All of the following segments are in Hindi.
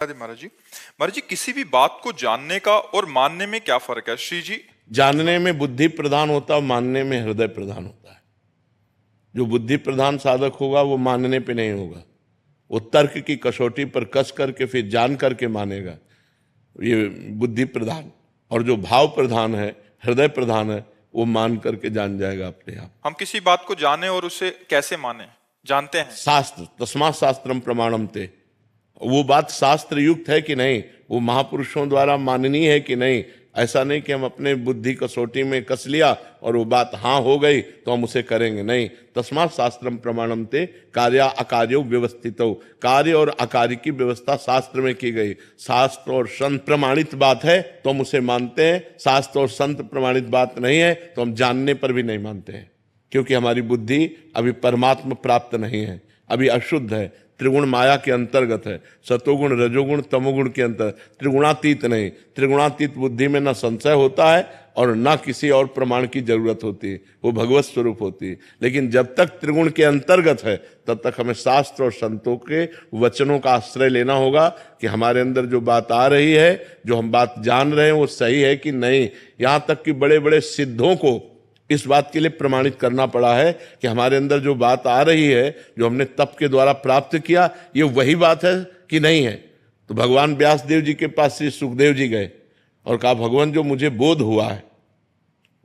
महाराज जी किसी भी बात को जानने का और मानने में क्या फर्क है श्री जी? जानने में बुद्धि प्रधान होता है, मानने में हृदय प्रधान होता है। जो बुद्धि प्रधान साधक होगा वो मानने पे नहीं होगा, वो तर्क की कसौटी पर कस करके फिर जान करके मानेगा, ये बुद्धि प्रधान। और जो भाव प्रधान है, हृदय प्रधान है, वो मान करके जान जाएगा अपने आप। हम किसी बात को जाने और उसे कैसे माने, जानते हैं? शास्त्र, तस्मात् शास्त्रम प्रमाणम ते, वो बात शास्त्र युक्त है कि नहीं, वो महापुरुषों द्वारा माननीय है कि नहीं। ऐसा नहीं कि हम अपने बुद्धि कसौटी में कस लिया और वो बात हाँ हो गई तो हम उसे करेंगे, नहीं। तस्मात् शास्त्रम प्रमाणम ते कार्य अकार्यो व्यवस्थितो, कार्य और अकार्य की व्यवस्था शास्त्र में की गई। शास्त्र और संत प्रमाणित बात है तो हम उसे मानते हैं, शास्त्र और संत प्रमाणित बात नहीं है तो हम जानने पर भी नहीं मानते हैं, क्योंकि हमारी बुद्धि अभी परमात्मा प्राप्त नहीं है, अभी अशुद्ध है, त्रिगुण माया के अंतर्गत है, सतोगुण रजोगुण तमोगुण के अंतर, त्रिगुणातीत नहीं। त्रिगुणातीत बुद्धि में न संशय होता है और न किसी और प्रमाण की जरूरत होती है, वो भगवत स्वरूप होती है। लेकिन जब तक त्रिगुण के अंतर्गत है तब तक हमें शास्त्र और संतों के वचनों का आश्रय लेना होगा कि हमारे अंदर जो बात आ रही है, जो हम बात जान रहे हैं, वो सही है कि नहीं। यहाँ तक कि बड़े बड़े सिद्धों को इस बात के लिए प्रमाणित करना पड़ा है कि हमारे अंदर जो बात आ रही है, जो हमने तप के द्वारा प्राप्त किया, ये वही बात है कि नहीं है। तो भगवान व्यास देव जी के पास श्री सुखदेव जी गए और कहा, भगवान जो मुझे बोध हुआ है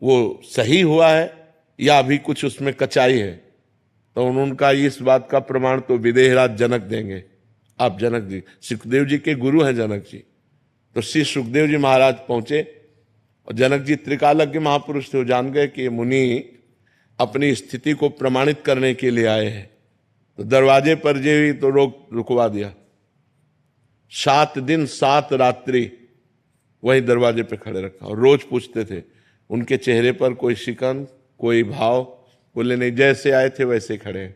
वो सही हुआ है या अभी कुछ उसमें कचाई है? तो उन्होंने कहा, इस बात का प्रमाण तो विदेहराज जनक देंगे। आप जनक जी, सुखदेव जी के गुरु हैं जनक जी। तो श्री सुखदेव जी महाराज पहुंचे और जनक जी त्रिकालज्ञ महापुरुष थे, वो जान गए कि ये मुनि अपनी स्थिति को प्रमाणित करने के लिए आए हैं। तो दरवाजे पर जे हुई तो रुकवा दिया। 7 दिन 7 रात्रि वही दरवाजे पे खड़े रखा और रोज पूछते थे। उनके चेहरे पर कोई शिकन, कोई भाव, बोले नहीं, जैसे आए थे वैसे खड़े।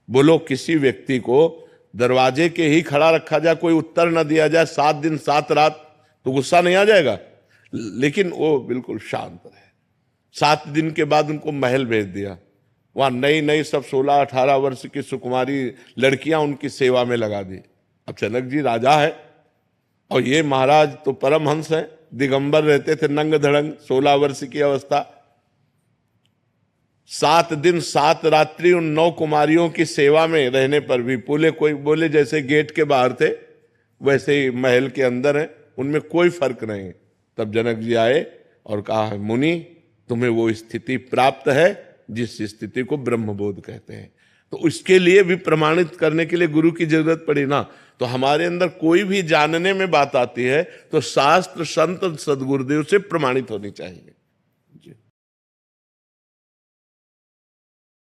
बोलो, किसी व्यक्ति को दरवाजे के ही खड़ा रखा जाए, कोई उत्तर न दिया जाए 7 दिन 7 रात, तो गुस्सा नहीं आ जाएगा? लेकिन वो बिल्कुल शांत रहे। 7 दिन के बाद उनको महल भेज दिया। वहां नई नई सब 16-18 वर्ष की सुकुमारी लड़कियां उनकी सेवा में लगा दी। अब जनक जी राजा है और ये महाराज तो परमहंस है, दिगंबर रहते थे, नंग धड़ंग, 16 वर्ष की अवस्था। 7 दिन 7 रात्रि उन 9 कुमारियों की सेवा में रहने पर भी कोई बोले जैसे गेट के बाहर थे वैसे ही महल के अंदर है, उनमें कोई फर्क नहीं। तब जनक जी आए और कहा, मुनि तुम्हें वो स्थिति प्राप्त है जिस स्थिति को ब्रह्मबोध कहते हैं। तो इसके लिए भी प्रमाणित करने के लिए गुरु की जरूरत पड़ी ना। तो हमारे अंदर कोई भी जानने में बात आती है तो शास्त्र संत सदगुरुदेव से प्रमाणित होनी चाहिए।